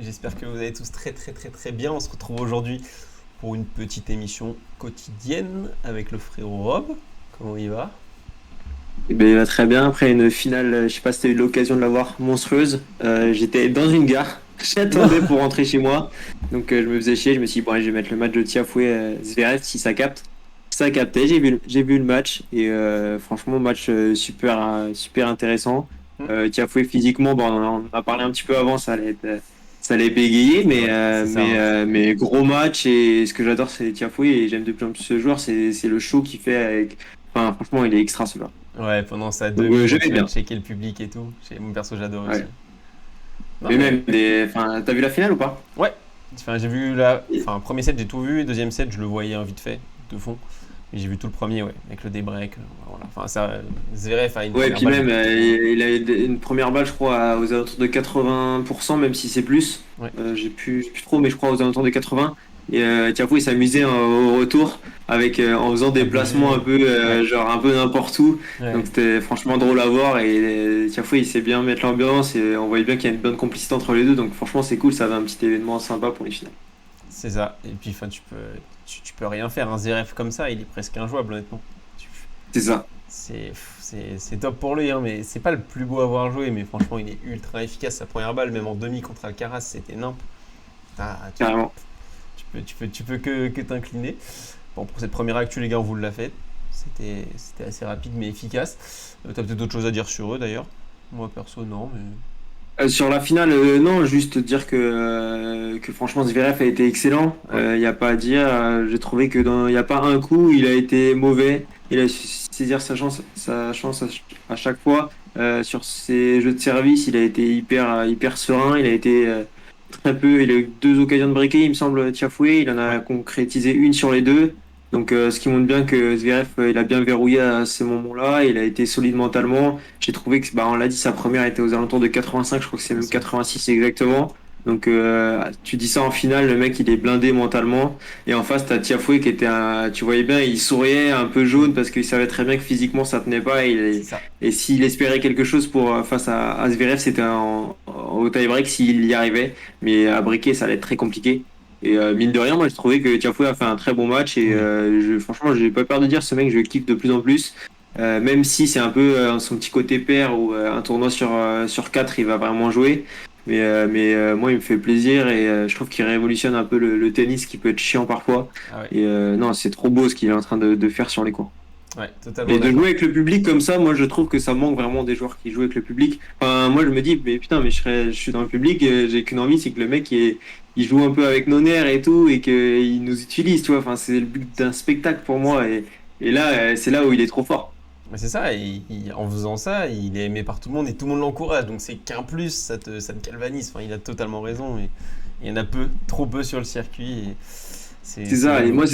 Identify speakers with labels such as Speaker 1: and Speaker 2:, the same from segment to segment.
Speaker 1: J'espère que vous allez tous très très très très bien. On se retrouve aujourd'hui pour une petite émission quotidienne avec le frérot Rob. Comment il va?
Speaker 2: Eh ben, il va très bien. Après une finale, je sais pas si tu as eu l'occasion de la voir, monstrueuse. J'étais dans une gare.
Speaker 1: Non.
Speaker 2: J'attendais pour rentrer chez moi. Donc je me faisais chier. Je me suis dit, bon, allez, je vais mettre le match de Tiafoué Zverev si ça capte. Ça a capté. J'ai vu le match. Et franchement, match super, super intéressant. Tiafoué, physiquement, bon, on en a parlé un petit peu avant. Ça allait bégayer. Mais,
Speaker 1: Ouais, c'est ça, hein.
Speaker 2: mais gros match. Et ce que j'adore, c'est Tiafoué. Et j'aime de plus en plus ce joueur. C'est le show qu'il fait avec. Enfin, franchement, il est extra ce joueur.
Speaker 1: Ouais, pendant sa
Speaker 2: Donc
Speaker 1: demi, quand
Speaker 2: j'aimais
Speaker 1: il va
Speaker 2: bien.
Speaker 1: checker le public et tout. Mon perso, j'adore aussi.
Speaker 2: Ouais.
Speaker 1: Non,
Speaker 2: Mais
Speaker 1: mais
Speaker 2: même enfin, t'as vu la finale ou pas?
Speaker 1: ouais. Enfin, j'ai vu premier set, j'ai tout vu. Deuxième set, je le voyais vite fait, de fond. Et j'ai vu tout le premier, ouais, avec le débreak. Voilà. Enfin, ça, Zverev a une
Speaker 2: Ouais, et
Speaker 1: première
Speaker 2: puis
Speaker 1: balle,
Speaker 2: même,
Speaker 1: j'étais trop.
Speaker 2: il a eu une première balle, je crois, aux alentours de 80%, même si c'est plus.
Speaker 1: Ouais,
Speaker 2: J'ai plus trop, mais je crois aux alentours de 80. Et Tiafoe, il s'amusait au retour en faisant
Speaker 1: à
Speaker 2: des placements un
Speaker 1: bouger.
Speaker 2: peu,
Speaker 1: Ouais,
Speaker 2: genre un peu n'importe où.
Speaker 1: ouais.
Speaker 2: Donc c'était franchement drôle à voir. Et Tiafoe, il sait bien mettre l'ambiance et on voyait bien qu'il y a une bonne complicité entre les deux. Donc franchement, c'est cool, ça va un petit événement sympa pour les finales.
Speaker 1: C'est ça. Et puis, enfin, tu peux rien faire. Un Zverev comme ça, il est presque injouable, honnêtement. Tu-
Speaker 2: C'est ça.
Speaker 1: c'est top pour lui, hein, mais c'est pas le plus beau à voir jouer. Mais franchement, il est ultra efficace. Sa première balle, même en demi contre Alcaraz, c'était nimp.
Speaker 2: Carrément.
Speaker 1: Tu peux que t'incliner. Bon, pour cette première actu, les gars, on vous l'a fait. C'était assez rapide, mais efficace. T'as peut-être d'autres choses à dire sur eux, d'ailleurs. Moi, perso, non, mais.
Speaker 2: Sur la finale, non, juste dire que franchement Zverev a été excellent.
Speaker 1: Ouais,
Speaker 2: Il n'y a pas à dire. J'ai trouvé que il n'y a pas un coup, il a été mauvais. Il a su saisir sa chance à chaque fois. Sur ses jeux de service, il a été hyper, hyper serein. Il a été très peu. Il a eu deux occasions de breaker, il me semble, Tiafoué. Il en a
Speaker 1: ouais,
Speaker 2: concrétisé une sur les deux. Donc, ce qui montre bien que Zverev, il a bien verrouillé à ce moment-là. Il a été solide mentalement. J'ai trouvé que, bah, on l'a dit, sa première était aux alentours de 85, je crois que c'est même
Speaker 1: 85.
Speaker 2: 86 exactement. Donc, tu dis ça en finale, le mec, il est blindé mentalement. Et en face, t'as Tiafoué qui était tu voyais bien, il souriait un peu jaune parce qu'il savait très bien que physiquement, ça tenait pas.
Speaker 1: C'est ça.
Speaker 2: Et s'il espérait quelque chose face à Zverev, c'était au tie-break s'il y arrivait. Mais à briquer, ça allait être très compliqué. Et mine de rien, moi, j'ai trouvé que Tiafoué a fait un très bon match. Et
Speaker 1: Oui.
Speaker 2: franchement, j'ai pas peur de dire, ce mec, je le kiffe de plus en plus. Même si c'est un peu son petit côté père où un tournoi sur 4 il va vraiment jouer. Mais moi, il me fait plaisir et je trouve qu'il révolutionne un peu le tennis qui peut être chiant parfois.
Speaker 1: Ah ouais.
Speaker 2: Et non, c'est trop beau ce qu'il est en train de faire sur les cours.
Speaker 1: Ouais, totalement
Speaker 2: Et de jouer
Speaker 1: d'accord.
Speaker 2: avec le public comme ça, moi, je trouve que ça manque vraiment des joueurs qui jouent avec le public. Enfin, moi, je me dis, mais putain, mais je suis dans le public, j'ai qu'une envie, c'est que le mec, il joue un peu avec nos nerfs et tout et qu'il nous utilise, tu vois. Enfin, c'est le but d'un spectacle pour moi. Et là, c'est là où il est trop fort.
Speaker 1: Mais c'est ça, en faisant ça, il est aimé par tout le monde et tout le monde l'encourage. Donc c'est qu'un plus, ça te galvanise. Enfin, il a totalement raison. Et il y en a peu, trop peu sur le circuit. Et
Speaker 2: C'est
Speaker 1: c'est
Speaker 2: ça, et
Speaker 1: dommage.
Speaker 2: moi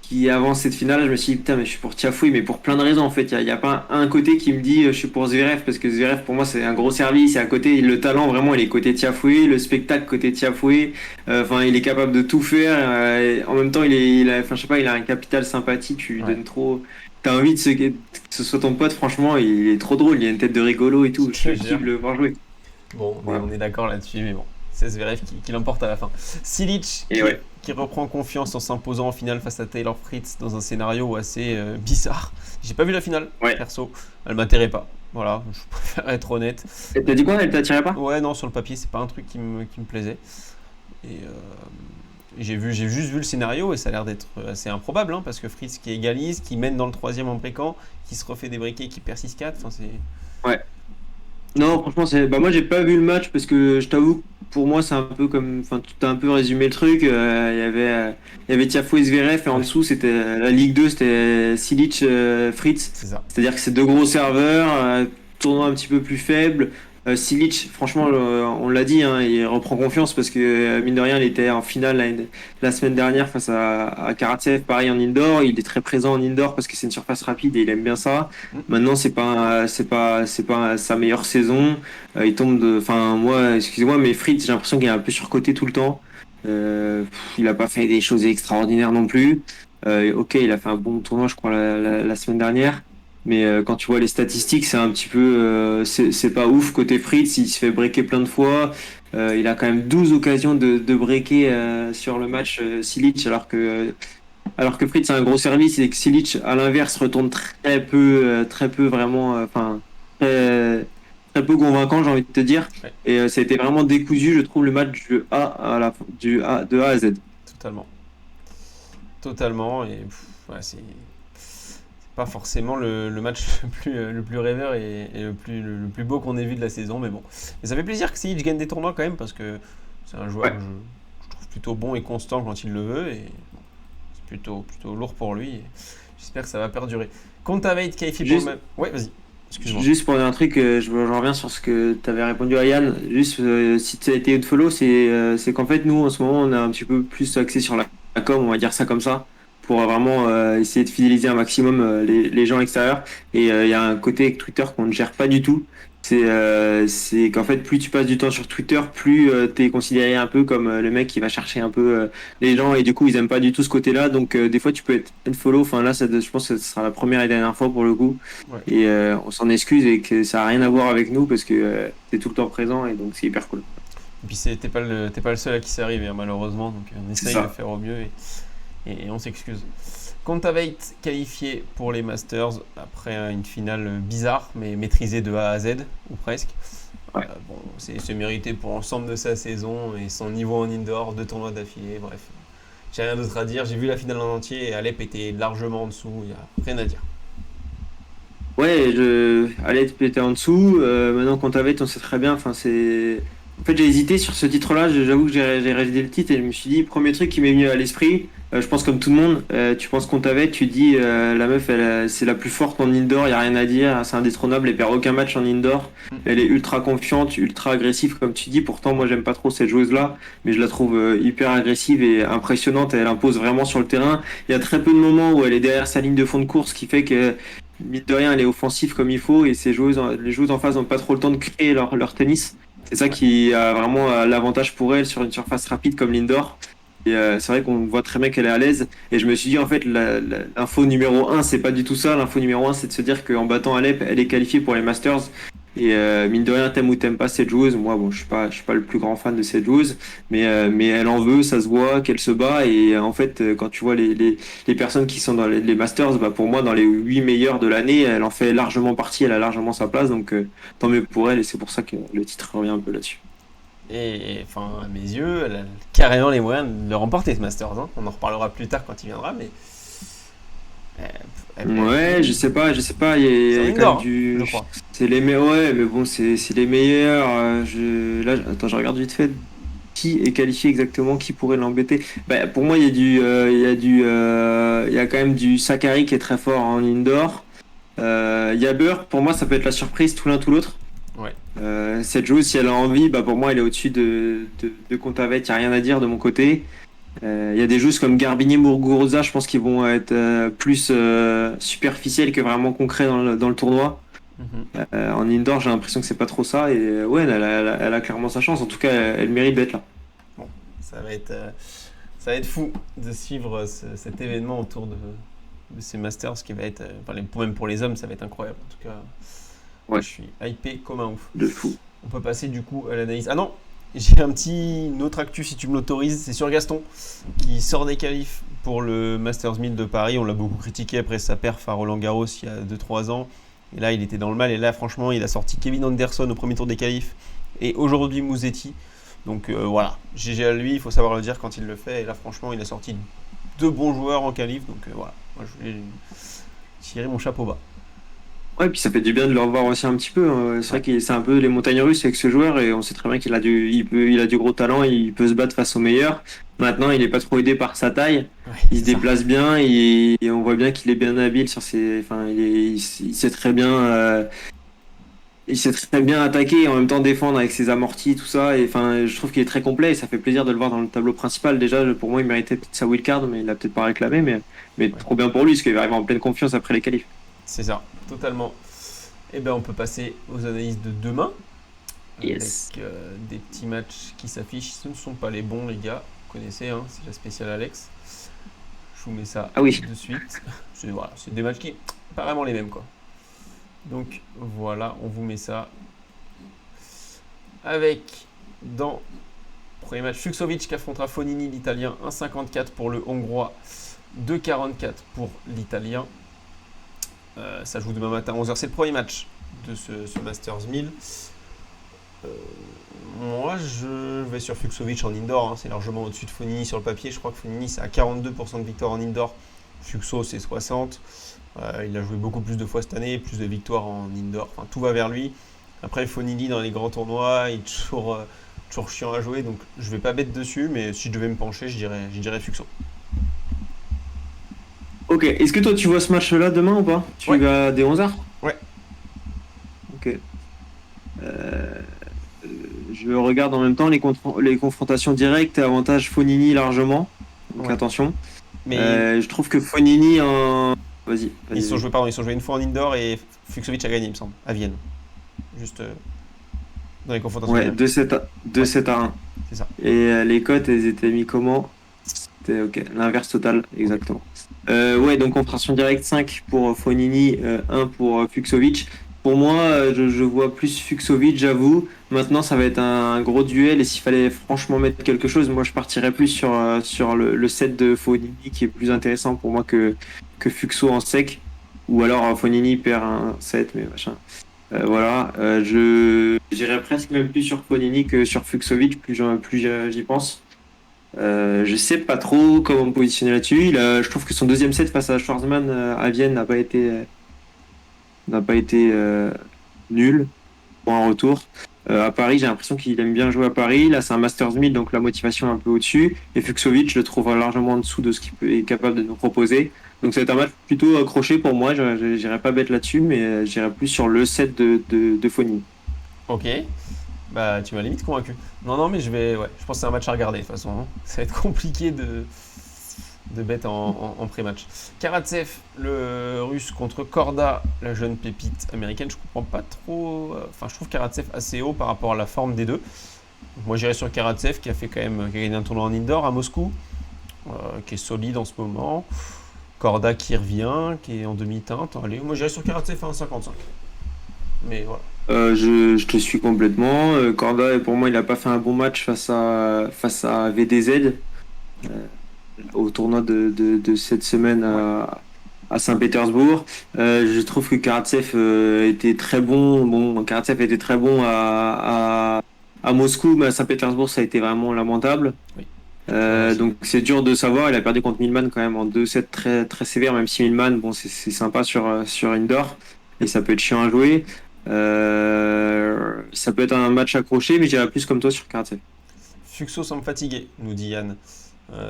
Speaker 2: qui avance cette finale, je me suis dit putain mais je suis pour Tiafoe mais pour plein de raisons en fait, il y a pas un côté qui me dit je suis pour Zverev parce que Zverev pour moi c'est un gros service et à côté le talent vraiment il est côté Tiafoe, le spectacle côté Tiafoe, enfin il est capable de tout faire, et en même temps enfin je sais pas, il a un capital sympathie, tu lui
Speaker 1: Ouais,
Speaker 2: donnes trop, t'as envie que ce soit ton pote, franchement il est trop drôle, il a une tête de rigolo et tout,
Speaker 1: je
Speaker 2: je
Speaker 1: te jure.
Speaker 2: kiffe le voir jouer.
Speaker 1: Bon,
Speaker 2: Voilà.
Speaker 1: on est d'accord là-dessus, mais bon. C'est Zverev qui l'emporte à la fin. Silic
Speaker 2: Et ouais.
Speaker 1: qui reprend confiance en s'imposant en finale face à Taylor Fritz dans un scénario assez bizarre. J'ai pas vu la finale,
Speaker 2: Ouais.
Speaker 1: perso. Elle m'intéressait pas. Voilà, je préfère être honnête.
Speaker 2: Et t'as dit quoi? Elle t'attirait pas?
Speaker 1: Ouais, non, sur le papier, c'est pas un truc qui me plaisait. Et j'ai juste vu le scénario et ça a l'air d'être assez improbable, hein, parce que Fritz qui égalise, qui mène dans le troisième en briquant, qui se refait débriquer, qui perd 6-4. Enfin, c'est.
Speaker 2: Ouais. Non, franchement, bah moi j'ai pas vu le match parce que je t'avoue, pour moi c'est un peu comme, enfin tu as un peu résumé le truc. Il y avait Tiafoe et Zverev et en
Speaker 1: Ouais,
Speaker 2: dessous c'était la Ligue 2, c'était Silic, Fritz.
Speaker 1: c'est ça.
Speaker 2: C'est-à-dire que c'est deux gros serveurs, tournoi un petit peu plus faible. Silic, franchement, on l'a dit, hein, il reprend confiance parce que mine de rien, il était en finale la semaine dernière face à Karatsev, pareil en indoor. Il est très présent en indoor parce que c'est une surface rapide et il aime bien ça.
Speaker 1: Mm.
Speaker 2: Maintenant, c'est pas sa meilleure saison. Il tombe enfin, moi, excusez-moi, mais Fritz, j'ai l'impression qu'il est un peu surcoté tout le temps. Il a pas fait des choses extraordinaires non plus. Ok, il a fait un bon tournoi, je crois, la semaine dernière. Mais quand tu vois les statistiques, c'est un petit peu, c'est pas ouf côté Fritz. Il se fait breaker plein de fois. Il a quand même 12 occasions de breaker sur le match Silic, alors que Fritz a un gros service et que Silic, à l'inverse, retourne très peu vraiment, très, très peu convaincant, j'ai envie de te dire.
Speaker 1: Ouais,
Speaker 2: Et ça a été vraiment décousu, je trouve, le match de A à Z.
Speaker 1: totalement. Totalement. Et ouais, c'est pas forcément le match le plus rêveur et le plus beau qu'on ait vu de la saison, mais bon. Et ça fait plaisir que Sijic gagne des tournois quand même, parce que c'est un joueur,
Speaker 2: Ouais.
Speaker 1: je trouve plutôt bon et constant quand il le veut, et bon, c'est plutôt lourd pour lui. Et j'espère que ça va perdurer. Kontaveit qualifié pour le
Speaker 2: Juste,
Speaker 1: même. Ouais, vas-y, excuse-moi.
Speaker 2: juste pour dire un truc, je reviens sur ce que tu avais répondu à Yann. Juste, si tu as été une follow, c'est qu'en fait, nous, en ce moment, on est un petit peu plus axé sur la com, on va dire ça comme ça, pour vraiment essayer de fidéliser un maximum les gens extérieurs. Et il y a un côté avec Twitter qu'on ne gère pas du tout. C'est qu'en fait, plus tu passes du temps sur Twitter, plus tu es considéré un peu comme le mec qui va chercher un peu les gens. Et du coup, ils aiment pas du tout ce côté-là. Donc, des fois, tu peux être unfollow. Enfin, là, je pense que ce sera la première et dernière fois pour le coup.
Speaker 1: Ouais.
Speaker 2: Et on s'en excuse et que ça n'a rien à voir avec nous parce que t'es tout le temps présent et donc c'est hyper cool.
Speaker 1: Et puis t'es pas le seul à qui c'est arrivé, hein, malheureusement, donc on
Speaker 2: C'est
Speaker 1: essaye de
Speaker 2: ça.
Speaker 1: faire au mieux et on s'excuse. Kontaveit qualifié pour les Masters après une finale bizarre mais maîtrisée de A à Z, ou presque.
Speaker 2: Ouais.
Speaker 1: Bon, c'est mérité pour l'ensemble de sa saison et son niveau en indoor, 2 tournois d'affilée, bref. J'ai rien d'autre à dire, j'ai vu la finale en entier et Alep était largement en dessous, il n'y a rien à dire.
Speaker 2: Ouais, allez te péter en dessous. Maintenant qu'on t'avait, on sait très bien. Enfin, c'est. En fait, j'ai hésité sur ce titre-là. J'avoue que j'ai réalisé le titre et je me suis dit, premier truc qui m'est venu à l'esprit, je pense comme tout le monde, tu penses qu'on t'avait, tu dis, la meuf, c'est la plus forte en indoor, il y a rien à dire, c'est indétrônable, elle perd aucun match en indoor. Elle est ultra confiante, ultra agressive, comme tu dis. Pourtant, moi, j'aime pas trop cette joueuse-là, mais je la trouve hyper agressive et impressionnante. Elle impose vraiment sur le terrain. Il y a très peu de moments où elle est derrière sa ligne de fond de course, ce qui fait que mine de rien, elle est offensive comme il faut et les joueuses en face n'ont pas trop le temps de créer leur tennis. C'est ça
Speaker 1: Ouais.
Speaker 2: qui a vraiment l'avantage pour elle sur une surface rapide comme l'indoor. Et c'est vrai qu'on voit très bien qu'elle est à l'aise. Et je me suis dit, en fait, l'info numéro un, c'est pas du tout ça. L'info numéro un, c'est de se dire qu'en battant Alep, elle est qualifiée pour les Masters. Et mine de rien, t'aimes ou t'aimes pas cette joueuse. Moi, bon, je suis pas le plus grand fan de cette joueuse, mais elle en veut, ça se voit qu'elle se bat. Et en fait, quand tu vois les personnes qui sont dans les Masters, bah, pour moi, dans les 8 meilleurs de l'année, elle en fait largement partie, elle a largement sa place. Donc, tant mieux pour elle. Et c'est pour ça que le titre revient un peu là-dessus.
Speaker 1: Et enfin, à mes yeux, elle a carrément les moyens de le remporter ce Masters, hein. On en reparlera plus tard quand il viendra, mais elle, elle
Speaker 2: Ouais,
Speaker 1: peut.
Speaker 2: je sais pas,
Speaker 1: C'est
Speaker 2: il
Speaker 1: en
Speaker 2: y a quand même
Speaker 1: indoor, hein, je
Speaker 2: du.
Speaker 1: crois.
Speaker 2: C'est les meilleurs, ouais, mais bon, c'est les meilleurs. Attends, je regarde vite fait qui est qualifié exactement, qui pourrait l'embêter. Bah, pour moi, il y a quand même du Sakari qui est très fort en indoor. Jabber, pour moi, ça peut être la surprise, tout l'un, tout l'autre.
Speaker 1: Ouais.
Speaker 2: Cette joueuse, si elle a envie, bah, pour moi, elle est au-dessus de Kontaveit, il n'y a rien à dire de mon côté. Il y a des joueuses comme Garbini Muguruza, je pense qu'ils vont être plus superficielles que vraiment concrets dans le tournoi.
Speaker 1: Mhm.
Speaker 2: En indoor, j'ai l'impression que c'est pas trop ça. Et ouais, elle a clairement sa chance. En tout cas, elle mérite d'être là.
Speaker 1: Bon, ça va être, euh, ça va être fou de suivre cet événement autour de ces Masters qui va être, enfin, même pour les hommes, ça va être incroyable. En tout cas, moi
Speaker 2: Ouais,
Speaker 1: je suis hypé comme un ouf.
Speaker 2: de fou.
Speaker 1: On peut passer du coup à l'analyse. Ah non, j'ai une autre actu si tu me l'autorises, c'est sur Gaston qui sort des qualifs pour le Masters 1000 de Paris. On l'a beaucoup critiqué après sa perf à Roland Garros il y a 2-3 ans. Et là, il était dans le mal. Et là, franchement, il a sorti Kevin Anderson au premier tour des qualifs. Et aujourd'hui, Musetti. Donc voilà, GG à lui, il faut savoir le dire quand il le fait. Et là, franchement, il a sorti 2 bons joueurs en qualif. Donc voilà, moi, je voulais tirer mon chapeau bas.
Speaker 2: Ouais, puis ça fait du bien de le revoir aussi un petit peu, hein. C'est
Speaker 1: Ouais,
Speaker 2: vrai que c'est un peu les montagnes russes avec ce joueur et on sait très bien il a du gros talent, il peut se battre face aux meilleurs. Maintenant, il est pas trop aidé par sa taille.
Speaker 1: ouais,
Speaker 2: Il se
Speaker 1: c'est ça.
Speaker 2: déplace bien et on voit bien qu'il est bien habile sur enfin, il sait très bien, il sait très bien attaquer et en même temps défendre avec ses amortis, tout ça. Et enfin, je trouve qu'il est très complet et ça fait plaisir de le voir dans le tableau principal. Déjà, pour moi, il méritait peut-être sa wildcard, mais il l'a peut-être pas réclamé, mais
Speaker 1: Ouais,
Speaker 2: trop bien pour lui, parce qu'il va arriver en pleine confiance après les qualifs.
Speaker 1: c'est ça, totalement. Et bien, on peut passer aux analyses de demain avec
Speaker 2: Yes.
Speaker 1: des petits matchs qui s'affichent. Ce ne sont pas les bons, les gars. Vous connaissez, hein, c'est la spéciale Alex. Je vous mets ça
Speaker 2: Ah oui.
Speaker 1: de suite. Voilà, c'est des matchs qui pas vraiment les mêmes quoi. Donc voilà, on vous met ça. Avec, dans le premier match, Fucsovic qui affrontera Fonini, l'Italien, 1,54 pour le Hongrois, 2,44 pour l'Italien. Ça joue demain matin à 11h. C'est le premier match de ce Masters 1000. Moi, je vais sur Fucsovic en indoor. C'est largement au-dessus de Fonini sur le papier. Je crois que Fonini, c'est à 42% de victoire en indoor. Fuxo, c'est 60%. Il a joué beaucoup plus de fois cette année, plus de victoires en indoor. Enfin, tout va vers lui. Après, Fonini, dans les grands tournois, il est toujours chiant à jouer. Donc, je vais pas bête dessus. Mais si je devais me pencher, je dirais Fuxo.
Speaker 2: Ok, est-ce que toi tu vois ce match-là demain ou pas? Tu
Speaker 1: Ouais.
Speaker 2: vas dès 11h?
Speaker 1: Ouais.
Speaker 2: Ok. Euh, je regarde en même temps les confrontations directes, avantage Fonini largement. Donc
Speaker 1: Ouais.
Speaker 2: attention.
Speaker 1: Mais
Speaker 2: Je trouve que Fonini en. Vas-y,
Speaker 1: ils se sont
Speaker 2: vas-y.
Speaker 1: joués, ils sont joués une fois en indoor et Fucsovic a gagné, il me semble, à Vienne. Juste dans les confrontations
Speaker 2: Ouais,
Speaker 1: directes.
Speaker 2: 2
Speaker 1: Ouais,
Speaker 2: 7 à 1.
Speaker 1: c'est ça.
Speaker 2: Et les cotes, elles étaient mis comment? C'était ok, l'inverse total,
Speaker 1: Ok.
Speaker 2: exactement. Ouais, donc confrontation directe 5 pour Fonini, 1 pour Fucsovic. Pour moi, je vois plus Fucsovic, j'avoue. Maintenant, ça va être un gros duel et s'il fallait franchement mettre quelque chose, moi je partirais plus sur le set de Fonini qui est plus intéressant pour moi que Fuxo en sec. Ou alors Fonini perd un set, mais machin. Voilà, j'irais presque même plus sur Fonini que sur Fucsovic, j'y pense. Je sais pas trop comment me positionner là-dessus. Je trouve que son deuxième set face à Schwarzman à Vienne n'a pas été nul pour un retour. À Paris, j'ai l'impression qu'il aime bien jouer à Paris. Là, c'est un Masters 1000, donc la motivation est un peu au-dessus. Et Fucsovic, je le trouve largement en dessous de ce est capable de nous proposer. Donc, c'est un match plutôt accroché pour moi. J'irai pas bête là-dessus, mais j'irai plus sur le set de Fonini.
Speaker 1: Ok. Bah, tu m'as limite convaincu. Non, non, mais ouais, je pense que c'est un match à regarder de toute façon. Ça va être compliqué de bet en pré-match. Karatsev, le russe, contre Korda, la jeune pépite américaine. Je comprends pas trop. Enfin, je trouve Karatsev assez haut par rapport à la forme des deux. Donc, moi, j'irais sur Karatsev qui a gagné un tournoi en indoor à Moscou, qui est solide en ce moment. Korda qui revient, qui est en demi-teinte. Allez, moi, j'irais sur Karatsev à 1,55. Mais voilà.
Speaker 2: Je te suis complètement. Korda, pour moi, il n'a pas fait un bon match face à VDZ au tournoi de cette semaine
Speaker 1: Ouais.
Speaker 2: à Saint-Pétersbourg. Je trouve que Karatsev était très bon. Bon, Karatsev était très bon à Moscou, mais à Saint-Pétersbourg, ça a été vraiment lamentable.
Speaker 1: Oui. Ouais, aussi.
Speaker 2: Donc c'est dur de savoir. Il a perdu contre Millman quand même en 2-7 très, très sévère, même si Millman, bon, c'est sympa sur indoor et ça peut être chiant à jouer. Ça peut être un match accroché, mais j'irais plus comme toi sur Karatsev.
Speaker 1: Fuxo semble fatigué, nous dit Yann.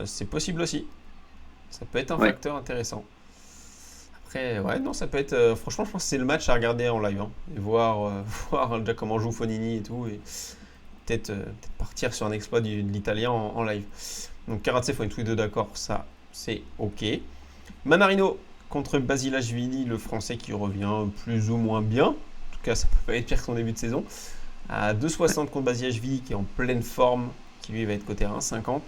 Speaker 1: C'est possible aussi. Ça peut être un
Speaker 2: Ouais.
Speaker 1: facteur intéressant. Après, ouais, non, ça peut être. Franchement, je pense que c'est le match à regarder en live. Hein, et voir, voir déjà comment joue Fonini et tout. Et peut-être partir sur un exploit de l'Italien en live. Donc Karatsev, faut être tous les deux d'accord. Ça, c'est OK. Manarino contre Basilashvili, le français qui revient plus ou moins bien. En tout cas, ça peut pas être pire que son début de saison. À 2,60 contre Basilashvili qui est en pleine forme, qui lui va être coté à 1,50.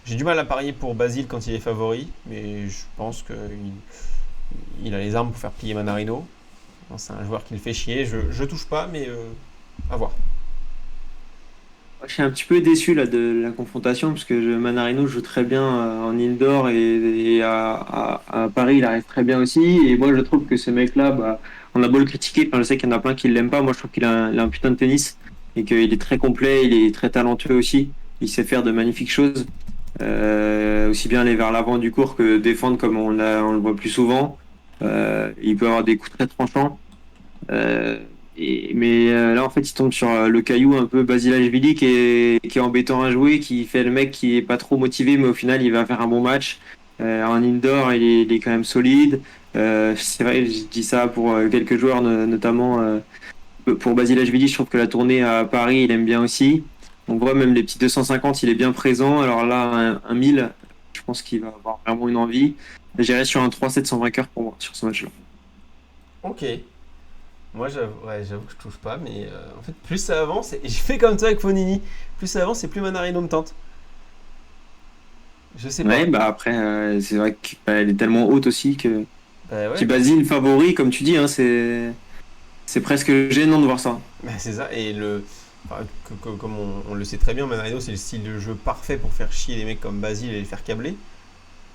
Speaker 1: J'ai du mal à parier pour Basile quand il est favori, mais je pense qu'il a les armes pour faire plier Manarino. C'est un joueur qui le fait chier. Je touche pas, mais à voir.
Speaker 2: Je suis un petit peu déçu là de la confrontation parce que Manarino joue très bien en indoor et à Paris il arrive très bien aussi et moi je trouve que ce mec-là bah, on a beau le critiquer, enfin, je sais qu'il y en a plein qui l'aiment pas, moi je trouve qu'il a un putain de tennis et qu'il est très complet, il est très talentueux aussi, il sait faire de magnifiques choses. Aussi bien aller vers l'avant du court que défendre comme on le voit plus souvent. Il peut avoir des coups très tranchants. Euh, mais là, en fait, il tombe sur le caillou un peu Basilashvili qui est embêtant à jouer, qui fait le mec qui est pas trop motivé, mais au final, il va faire un bon match. En indoor, il est quand même solide. C'est vrai, je dis ça pour quelques joueurs, notamment pour Basilashvili, je trouve que la tournée à Paris, il aime bien aussi. On voit même les petits 250, il est bien présent. Alors là, un 1000, je pense qu'il va avoir vraiment une envie. J'irai sur un 3-7 sans vainqueur pour moi sur ce match-là.
Speaker 1: Ok. Moi, j'avoue que je touche pas, mais en fait, plus ça avance, et je fais comme toi avec Fonini, plus ça avance et plus Manarino me tente. Je sais
Speaker 2: Ouais,
Speaker 1: pas.
Speaker 2: bah après, c'est vrai qu'elle est tellement haute aussi que.
Speaker 1: Bah ouais,
Speaker 2: Puis
Speaker 1: quand.
Speaker 2: Basile favori, comme tu dis, hein, c'est. C'est presque gênant de voir ça.
Speaker 1: Bah, c'est ça, et enfin, comme on le sait très bien, Manarino, c'est le style de jeu parfait pour faire chier les mecs comme Basile et les faire câbler.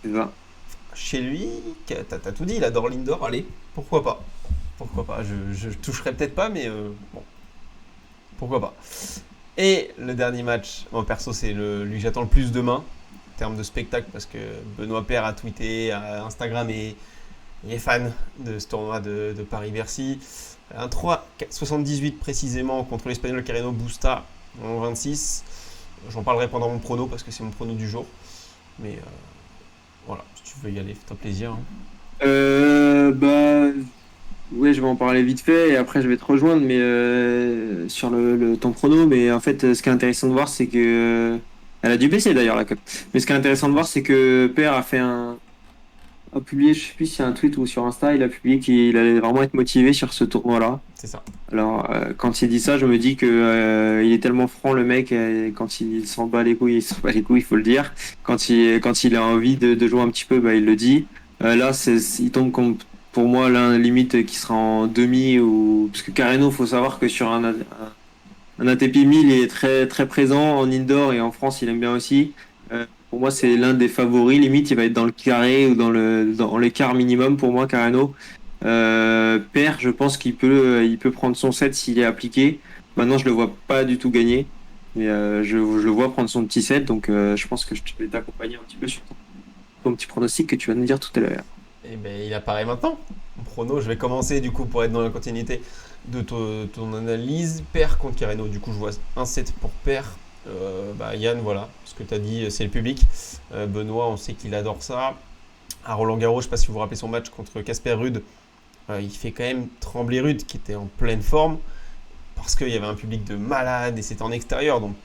Speaker 2: C'est ça.
Speaker 1: Chez lui, t'as tout dit, il adore l'indoor, allez, pourquoi pas. Pourquoi pas, je toucherai peut-être pas, mais bon, pourquoi pas. Et le dernier match, moi perso, c'est lui que j'attends le plus demain, en termes de spectacle, parce que Benoît Paire a tweeté, a Instagram et il est fan de ce tournoi de Paris-Bercy. Un 3,78 précisément contre l'Espagnol Carreno Busta en 26. J'en parlerai pendant mon prono parce que c'est mon prono du jour. Mais voilà, si tu veux y aller, fais-toi plaisir, hein.
Speaker 2: Bah, ouais, je vais en parler vite fait et après je vais te rejoindre mais sur ton prono. Mais en fait, ce qui est intéressant de voir, c'est que elle a dû baisser d'ailleurs la cote. Mais ce qui est intéressant de voir, c'est que Père a publié, je sais plus si c'est un tweet ou sur Insta, il a publié qu'il allait vraiment être motivé sur ce tournoi-là.
Speaker 1: C'est ça.
Speaker 2: Alors, quand il dit ça, je me dis que il est tellement franc le mec, quand il s'en bat les couilles, il s'en bat les couilles, il faut le dire. Quand il a envie de jouer un petit peu, bah, il le dit. Là, il tombe comme, pour moi, l'un limite qui sera en demi ou parce que Carreno, faut savoir que sur un ATP 1000, il est très très présent en indoor et en France, il aime bien aussi. Pour moi, c'est l'un des favoris. Limite, il va être dans le carré ou dans l'écart minimum pour moi, Carreno. Père, je pense il peut prendre son set s'il est appliqué. Maintenant, je le vois pas du tout gagner, mais je le vois prendre son petit set, donc je pense que je vais t'accompagner un petit peu sur ton petit pronostic que tu vas nous dire tout à l'heure.
Speaker 1: Et ben il apparaît maintenant. Mon prono, je vais commencer du coup pour être dans la continuité de ton analyse. Père contre Carreno, du coup je vois un set pour Père. Yann, voilà, ce que tu as dit, c'est le public. Benoît, on sait qu'il adore ça. À Roland Garros, je ne sais pas si vous vous rappelez son match contre Casper Ruud. Il fait quand même trembler Ruud qui était en pleine forme parce qu'il y avait un public de malades et c'était en extérieur, donc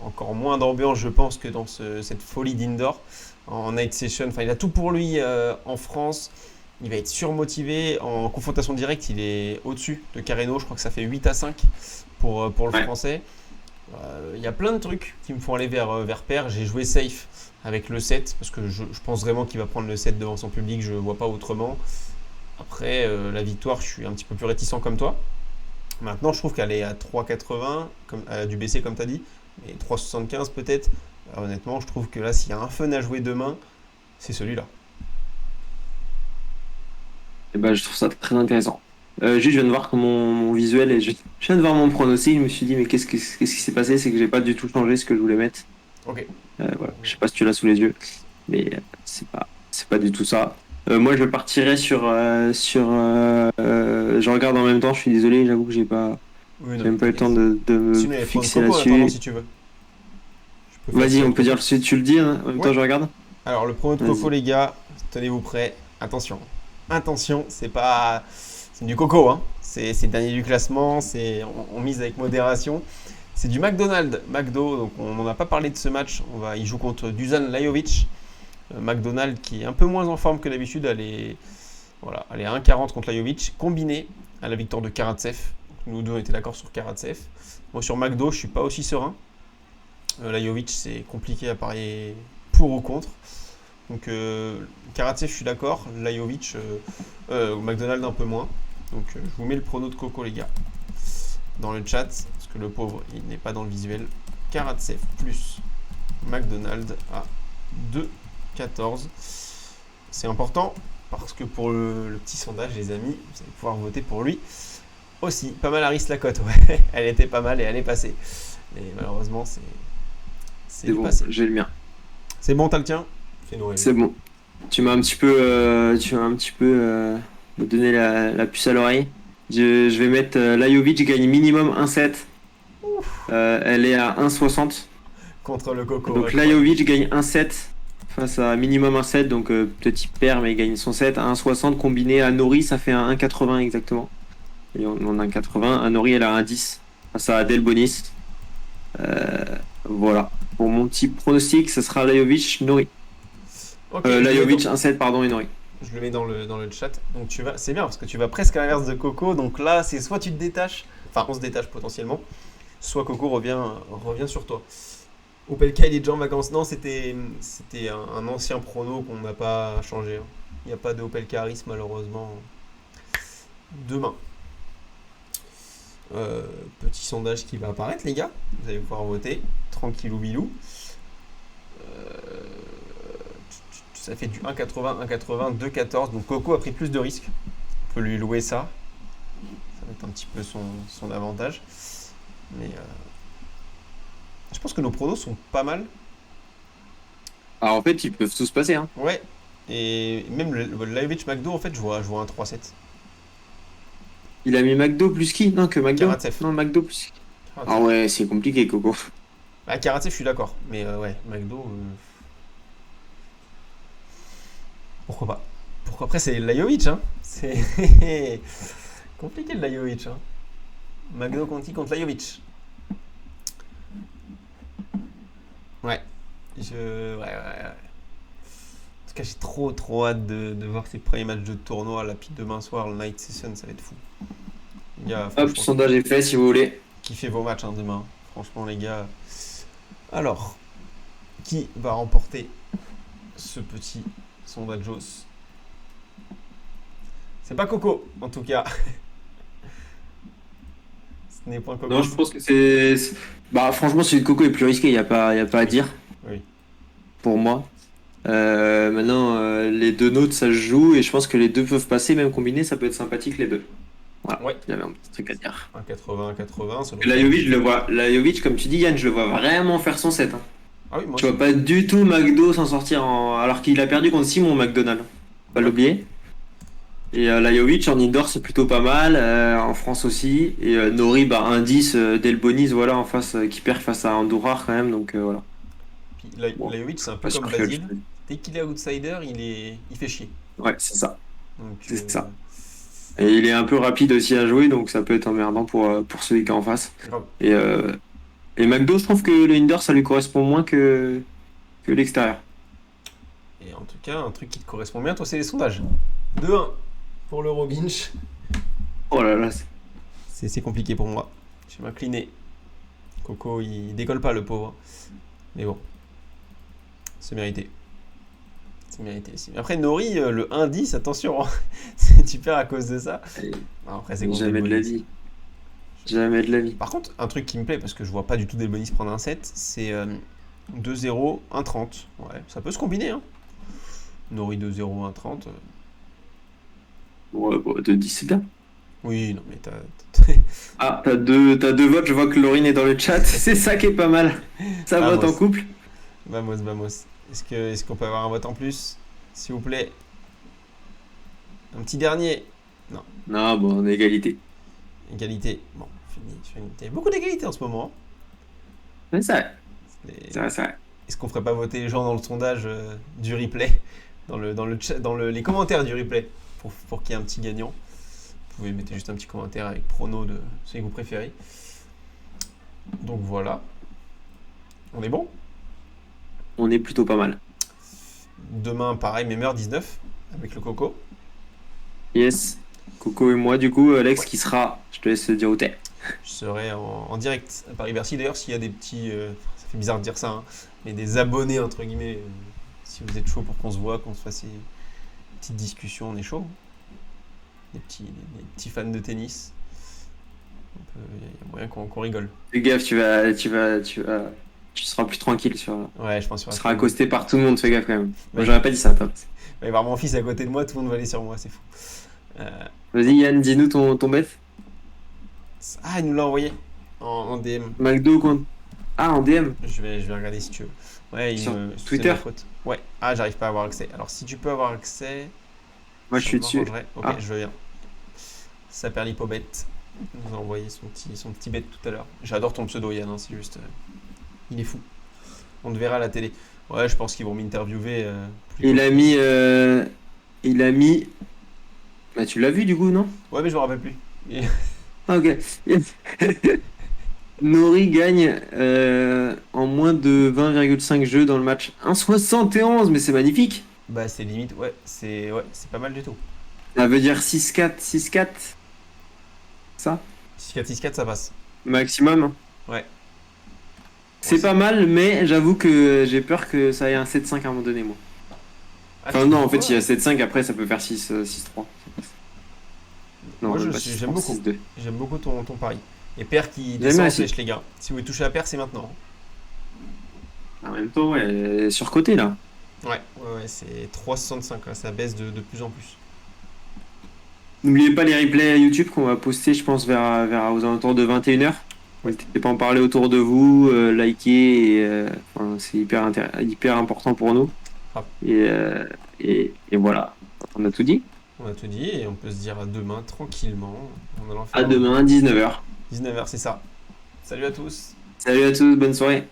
Speaker 1: encore moins d'ambiance je pense que dans cette folie d'indoor en night session. Enfin, il a tout pour lui en France. Il va être surmotivé. En confrontation directe, il est au-dessus de Carreno. Je crois que ça fait 8-5 pour le
Speaker 2: Ouais.
Speaker 1: français. Il y a plein de trucs qui me font aller vers Père. J'ai joué safe avec le 7 parce que je pense vraiment qu'il va prendre le 7 devant son public. Je ne vois pas autrement. Après, la victoire, je suis un petit peu plus réticent comme toi. Maintenant, je trouve qu'elle est à 3,80, elle a dû baisser comme tu as dit, mais 3,75 peut-être. Honnêtement, je trouve que là, s'il y a un fun à jouer demain, c'est celui-là.
Speaker 2: Et ben, je trouve ça très intéressant. Juste, je viens de voir que mon visuel et je viens de voir mon pronostic. Je me suis dit, mais qu'est-ce qui s'est passé? C'est que j'ai pas du tout changé ce que je voulais mettre.
Speaker 1: Ok.
Speaker 2: Voilà. Je sais pas si tu l'as sous les yeux, mais c'est pas du tout ça. Moi, je partirais je regarde en même temps. Je suis désolé, j'avoue que
Speaker 1: Oui, non,
Speaker 2: j'ai
Speaker 1: mais
Speaker 2: même pas eu le temps
Speaker 1: t'inquiète.
Speaker 2: de me
Speaker 1: Sinon, il y a les points de
Speaker 2: fixer
Speaker 1: coco en attendant
Speaker 2: là-dessus.
Speaker 1: si tu veux. Je peux faire
Speaker 2: Vas-y,
Speaker 1: sinon
Speaker 2: on
Speaker 1: de
Speaker 2: peut
Speaker 1: coco.
Speaker 2: dire si tu le dis, hein, en même temps
Speaker 1: Ouais.
Speaker 2: je regarde.
Speaker 1: Alors, le promo de coco,
Speaker 2: Vas-y.
Speaker 1: les gars, tenez-vous prêts. Attention. Attention, c'est pas. C'est du coco, hein. C'est le dernier du classement. On mise avec modération. C'est du McDonald's. McDo, donc on n'en a pas parlé de ce match. Il joue contre Dusan Lajovic. McDonald's qui est un peu moins en forme que d'habitude. Elle est à 1,40 contre Lajovic. Combiné à la victoire de Karatsev. Nous deux on était d'accord sur Karatsev. Moi sur McDo, je suis pas aussi serein. Lajovic, c'est compliqué à parier pour ou contre. Donc Karatsev, je suis d'accord. Lajovic, McDonald's un peu moins. Donc je vous mets le prono de Coco, les gars, dans le chat, parce que le pauvre, il n'est pas dans le visuel. Karatsev plus McDonald's à 2,14. C'est important parce que pour le petit sondage, les amis, vous allez pouvoir voter pour lui aussi. Pas mal Harris la cote, ouais. Elle était pas mal et elle est passée. Mais malheureusement, c'est
Speaker 2: C'est
Speaker 1: du
Speaker 2: bon,
Speaker 1: passé.
Speaker 2: j'ai le mien.
Speaker 1: C'est bon, t'as le tien. Fais-nous rêver.
Speaker 2: C'est bon. Tu m'as un petit peu me donné la puce à l'oreille. Je vais mettre Lajovic gagne minimum 1-7. Elle est à 1,60.
Speaker 1: Contre le Coco, ouais,
Speaker 2: Donc
Speaker 1: je crois.
Speaker 2: Lajovic gagne 1-7 face à minimum 1-7. Donc peut-être il perd mais il gagne son 7 à 1,60 combiné à Nori, ça fait un 1,80 exactement. Et on a un 80. À Nori, elle a un 10 face à Delbonis. Voilà. Pour mon petit pronostic, ce sera Lajovic, Nori.
Speaker 1: Ok, je le mets
Speaker 2: Lajovic 1-7, pardon, et Nori.
Speaker 1: dans le chat. Donc c'est bien parce que tu vas presque à l'inverse de Coco. Donc là, c'est soit tu te détaches, enfin on se détache potentiellement, soit Coco revient sur toi. Opelka, il est déjà en vacances. Non, c'était un ancien prono qu'on n'a pas changé, hein. Il n'y a pas de Opelka Harris malheureusement demain. Euh, Petit sondage qui va apparaître, les gars. Vous allez pouvoir voter. Tranquillou bilou. Euh, Ça fait du 1,80, 1,80, 2,14. Donc Coco a pris plus de risques. On peut lui louer ça. Ça va être un petit peu son avantage. Mais je pense que nos pronos sont pas mal.
Speaker 2: Alors en fait, ils peuvent tous passer, hein.
Speaker 1: Ouais. Et même le Lajovic McDo, en fait, je vois un 3-7.
Speaker 2: Il a mis McDo plus qui? Non, que McDo.
Speaker 1: Karatsev.
Speaker 2: Non, McDo plus. Ah
Speaker 1: Karatsev.
Speaker 2: ouais, c'est compliqué, Coco.
Speaker 1: Ah, Karatsev, je suis d'accord. Mais ouais, McDo. Pourquoi pas? Pourquoi après, c'est Lajovic, hein? C'est compliqué le Lajovic, hein? McDo Conti contre Lajovic. Ouais. Ouais, ouais, ouais. En tout cas, j'ai trop hâte de voir ces premiers matchs de tournoi. Là, puis demain soir, le Night Session, ça va être fou. Les gars,
Speaker 2: Hop,
Speaker 1: franchement,
Speaker 2: sondage est fait si vous voulez.
Speaker 1: kiffez vos matchs hein, demain. Franchement, les gars. Alors, qui va remporter ce petit sondage Joss? C'est pas Coco, en tout cas. Ce n'est point Coco.
Speaker 2: Non, je pense que Bah, franchement, celui de Coco est plus risqué, y a pas à dire,
Speaker 1: Oui.
Speaker 2: pour moi. Maintenant, les deux nôtres, ça se joue, et je pense que les deux peuvent passer, même combinés, ça peut être sympathique, les deux. Voilà,
Speaker 1: Ouais.
Speaker 2: j'avais un petit truc à dire.
Speaker 1: 1,80, 1,80. Ça doit
Speaker 2: Lajovic, Lajovic, comme tu dis, Yann, je le vois vraiment faire son set, hein.
Speaker 1: Ah oui, moi
Speaker 2: Tu
Speaker 1: aussi.
Speaker 2: vois pas du tout McDo s'en sortir alors qu'il a perdu contre Simon McDonald. Pas
Speaker 1: Ouais.
Speaker 2: l'oublier. Et Lajovic en indoor c'est plutôt pas mal, en France aussi. Et Nori, bah, indice Delbonis voilà, en face, qui perd face à Andorra quand même, donc voilà.
Speaker 1: Puis
Speaker 2: Bon,
Speaker 1: Lajovic, c'est un peu
Speaker 2: pas
Speaker 1: comme
Speaker 2: sûr que
Speaker 1: Basile. Dès qu'il est outsider, il fait chier.
Speaker 2: Ouais, c'est ça.
Speaker 1: Donc,
Speaker 2: C'est ça. Et il est un peu rapide aussi à jouer, donc ça peut être emmerdant pour celui qui est en face.
Speaker 1: grave.
Speaker 2: Et, et McDo, je trouve que le indoor ça lui correspond moins que l'extérieur.
Speaker 1: Et en tout cas, un truc qui te correspond bien, toi, c'est les sondages. 2-1 pour l'Eurobinch.
Speaker 2: Oh là là,
Speaker 1: C'est compliqué pour moi. Je vais m'incliner. Coco, il décolle pas, le pauvre. Mais bon, c'est mérité. C'est mérité aussi. Après, Nori, le 1-10, attention, hein. Si tu perds à cause de ça. Non, après, c'est contre
Speaker 2: jamais de la
Speaker 1: Delbonis.
Speaker 2: vie. Jamais de la vie.
Speaker 1: Par contre, un truc qui me plaît, parce que je vois pas du tout Delbonis prendre un set, c'est 2-0, 1-30. Ouais, ça peut se combiner, hein. Nori 2-0, 1-30.
Speaker 2: Ouais, bon, de 10 c'est bien.
Speaker 1: Oui, non, mais t'as.
Speaker 2: Ah, t'as deux votes, je vois que Laurine est dans le chat, c'est ça qui est pas mal. Ça vote en
Speaker 1: Vamos.
Speaker 2: couple.
Speaker 1: Vamos, vamos. Est-ce qu'on peut avoir un vote en plus? S'il vous plaît. Un petit dernier. Non,
Speaker 2: Non, bon, on est égalité.
Speaker 1: égalité. Bon, fini. Il y a beaucoup d'égalité en ce moment.
Speaker 2: Mais ça,
Speaker 1: Les-
Speaker 2: c'est vrai, c'est vrai.
Speaker 1: Est-ce qu'on ferait pas voter les gens dans le sondage du replay? Les commentaires du replay pour qu'il y ait un petit gagnant. Vous pouvez mettre juste un petit commentaire avec prono de celui que vous préférez. Donc voilà. On est bon?
Speaker 2: On est plutôt pas mal.
Speaker 1: Demain, pareil, même heure, 19, avec le Coco.
Speaker 2: Yes. Coco et moi, du coup, Alex
Speaker 1: Ouais.
Speaker 2: qui sera, je te laisse dire où t'es.
Speaker 1: Je serai en direct à Paris-Bercy. D'ailleurs, s'il y a des petits. Ça fait bizarre de dire ça, hein, mais des abonnés, entre guillemets, si vous êtes chaud pour qu'on se voit, qu'on se fasse une petite discussion, on est chaud. Des petits fans de tennis. Il y a moyen qu'on rigole.
Speaker 2: Fais gaffe, tu seras plus tranquille
Speaker 1: Ouais, je pense
Speaker 2: tu
Speaker 1: sur
Speaker 2: seras accosté par tout le monde, fais gaffe quand même. Moi,
Speaker 1: Ouais.
Speaker 2: j'aurais pas dit ça, toi.
Speaker 1: Il va y avoir mon fils à côté de moi, tout le monde va aller sur moi, c'est fou. Euh,
Speaker 2: Vas-y, Yann, dis-nous ton bet.
Speaker 1: Ah, il nous l'a envoyé en DM.
Speaker 2: McDo contre. Ah, en DM.
Speaker 1: Je vais regarder si tu veux. Ouais,
Speaker 2: Sur
Speaker 1: c'est
Speaker 2: Twitter
Speaker 1: ma faute. Ouais. Ah, j'arrive pas à avoir accès. Alors, si tu peux avoir accès,
Speaker 2: Moi, je
Speaker 1: ça
Speaker 2: suis dessus.
Speaker 1: m'arrangerait. Ok,
Speaker 2: Ah.
Speaker 1: je veux bien. Saperlipobet nous a envoyé son petit bet tout à l'heure. J'adore ton pseudo, Yann, hein, c'est juste. Il est fou. On te verra à la télé. Ouais, je pense qu'ils vont m'interviewer. Plus
Speaker 2: Il
Speaker 1: tôt.
Speaker 2: a mis. Il a mis. Bah, tu l'as vu du coup, non?
Speaker 1: Ouais, mais je me rappelle plus. Et-
Speaker 2: Ah, ok. Nori gagne en moins de 20,5 jeux dans le match. 1,71, mais c'est magnifique.
Speaker 1: Bah, c'est limite. Ouais, c'est pas mal du tout.
Speaker 2: Ça veut dire 6-4, 6-4. Ça?
Speaker 1: 6-4, 6-4, ça passe.
Speaker 2: Maximum.
Speaker 1: Ouais.
Speaker 2: C'est
Speaker 1: Ouais,
Speaker 2: pas mal, mais j'avoue que j'ai peur que ça ait un 7-5 à un moment donné, moi.
Speaker 1: Ah,
Speaker 2: Enfin,
Speaker 1: tu
Speaker 2: non, en
Speaker 1: vois,
Speaker 2: fait, s'il y a 7-5, après, ça peut faire 6, 6-3. Non,
Speaker 1: moi,
Speaker 2: même pas
Speaker 1: j'aime
Speaker 2: 6-3,
Speaker 1: beaucoup.
Speaker 2: 6-2.
Speaker 1: J'aime beaucoup ton pari. Et paire qui
Speaker 2: Jamais
Speaker 1: descend en
Speaker 2: assis.
Speaker 1: flèche, les gars. Si vous voulez toucher la paire, c'est maintenant.
Speaker 2: En même temps, ouais, surcoté là.
Speaker 1: Ouais, c'est 3,65 là, ça baisse de plus en plus.
Speaker 2: N'oubliez pas les replays YouTube qu'on va poster, je pense, vers aux alentours de 21h.
Speaker 1: Ouais.
Speaker 2: N'hésitez pas à en parler autour de vous, liker, enfin, c'est hyper important pour nous.
Speaker 1: Grave.
Speaker 2: Et voilà, on a tout dit.
Speaker 1: On a tout dit et on peut se dire à demain tranquillement en allant
Speaker 2: À
Speaker 1: faire un
Speaker 2: demain, 19h.
Speaker 1: 19h, c'est ça. Salut à tous.
Speaker 2: Salut à tous, bonne soirée.